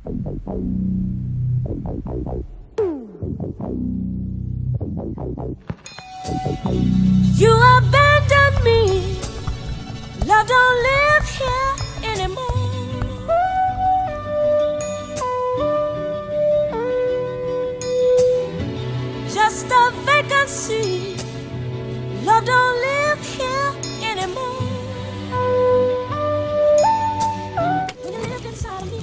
You abandoned me. Love don't live here anymore. Just a vacancy. Love don't live here anymore. When you lived inside of me,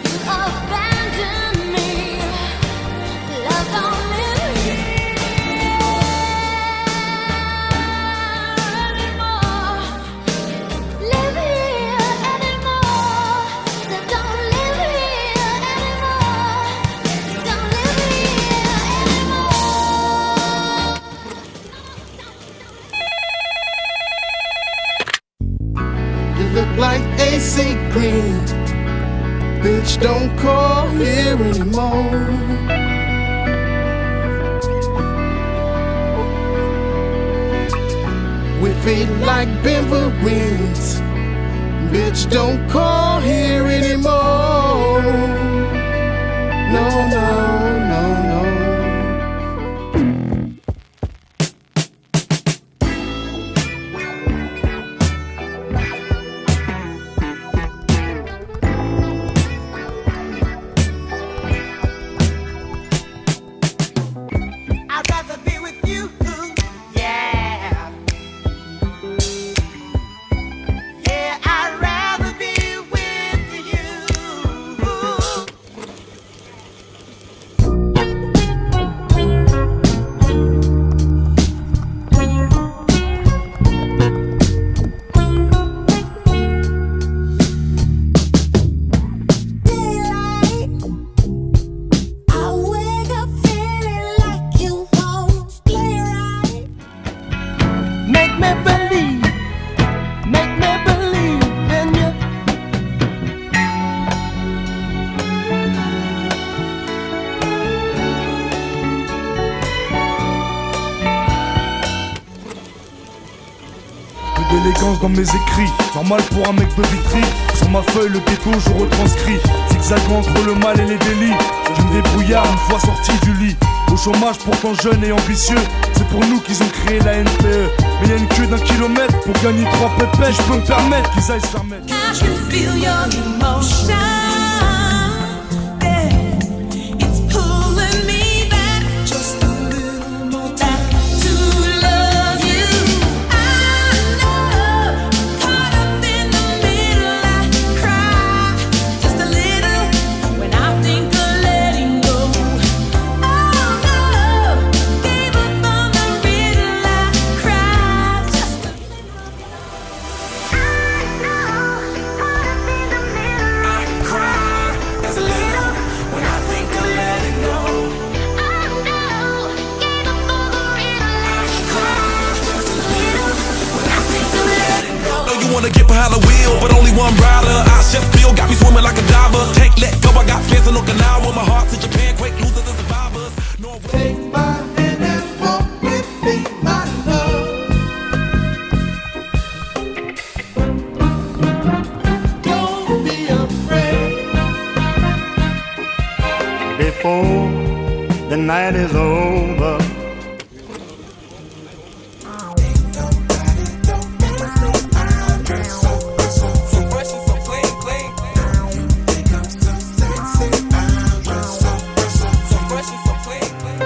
you abandoned me. Love don't live here anymore. Live here anymore. Love don't live here anymore. Don't live here anymore. You look like AC Green. Bitch, don't call here anymore. We feel like Benverines. Bitch, don't call here anymore. No, no, no, no. I'd rather be with you, yeah. Yeah, I'd rather be with you. daylight. I wake up feeling like you won't play right. Make me believe in you. Peu d'élégance dans mes écrits, normal pour un mec de Vitry. Sur ma feuille le ghetto je retranscris, zigzagant entre le mal et les délits. Je me débrouillard une fois sorti du lit. Au chômage pourtant jeune et ambitieux, c'est pour nous qu'ils ont créé la NPE. Mais y'a une queue d'1 kilomètre pour gagner 3 pépés. Je peux me permettre qu'ils aillent se faire mettre. I can feel your emotion. Yeah. It's pulling me back just a little more back to love you. I know, caught up in the middle, I cry just a little when I think of letting go. Oh no, gave up on the riddle, I cry just a little. I know, caught up in the middle. I cry as a little when I think of letting go. Oh no, gave up on the riddle, I cry just a little when I think of letting go. Know you wanna get behind the wheel, but only one rider. I just feel got me swimming like a diver. Can't let go, I got fans in Okinawa. My heart's in Japan, quake losers and survivors. Take my hand and walk with me, my love. Don't be afraid. Before the night is over, So fresh and so clean, clean. So fresh and so clean, clean.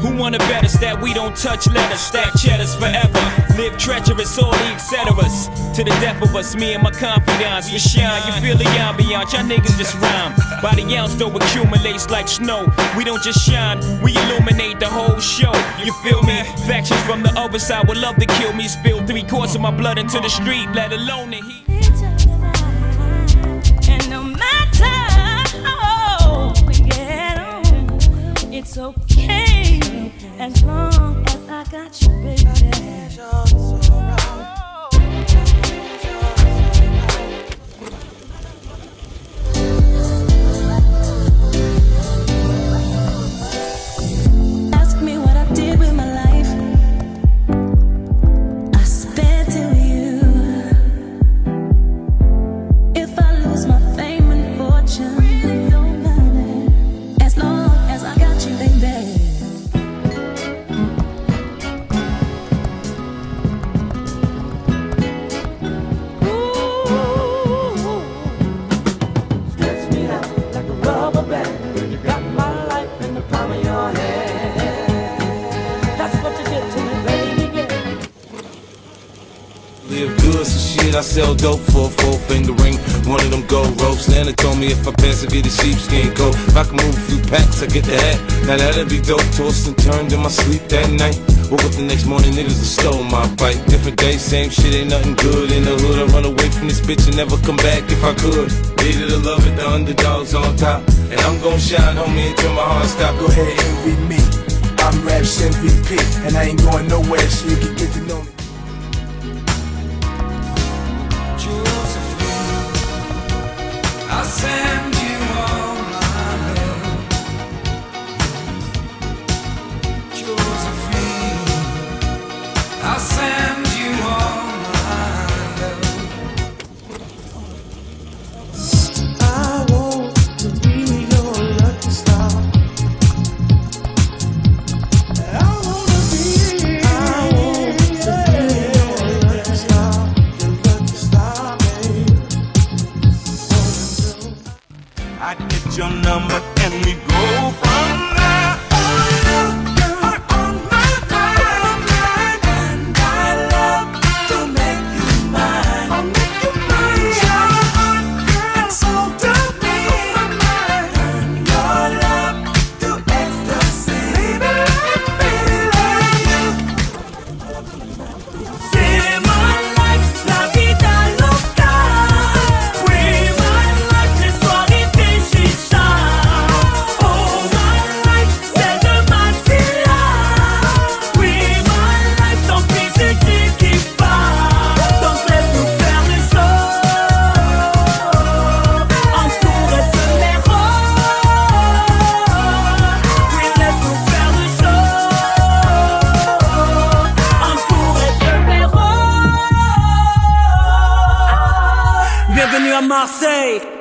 Who wanna bet us that we don't touch letters, stack cheddars forever, live treacherous, all the etceteras. To the death of us, me and my confidants, we shine. You feel the ambiance, y'all niggas just rhyme. By the ounce though accumulates like snow. We don't just shine, we illuminate the whole show. You feel me? Factions from the other side would love to kill me. Spill 3/4 of my blood into the street, let alone the heat. And no matter how we get on, it's okay as long as I got you, baby. Live good, so shit, I sell dope for a 4-finger ring. One of them gold ropes. Nana told me if I pass it, be the sheepskin coat. If I can move a few packs, I get the hat. Now that'd be dope. Tossed and turned in my sleep that night. Woke up the next morning, niggas have stole my bike. Different day, same shit, ain't nothing good in the hood. I run away from this bitch and never come back if I could. Hated to love it, the underdogs on top. And I'm gon' shine, homie, until my heart stop. Go ahead, envy me. I'm Raps MVP, and I ain't going nowhere, so you can get to know me. I'll send you all my love. Josephine, I'll send you all my love. I want to be your lucky star. I want to be your lucky star, babe. I get your number and we go from there. Bienvenue à Marseille.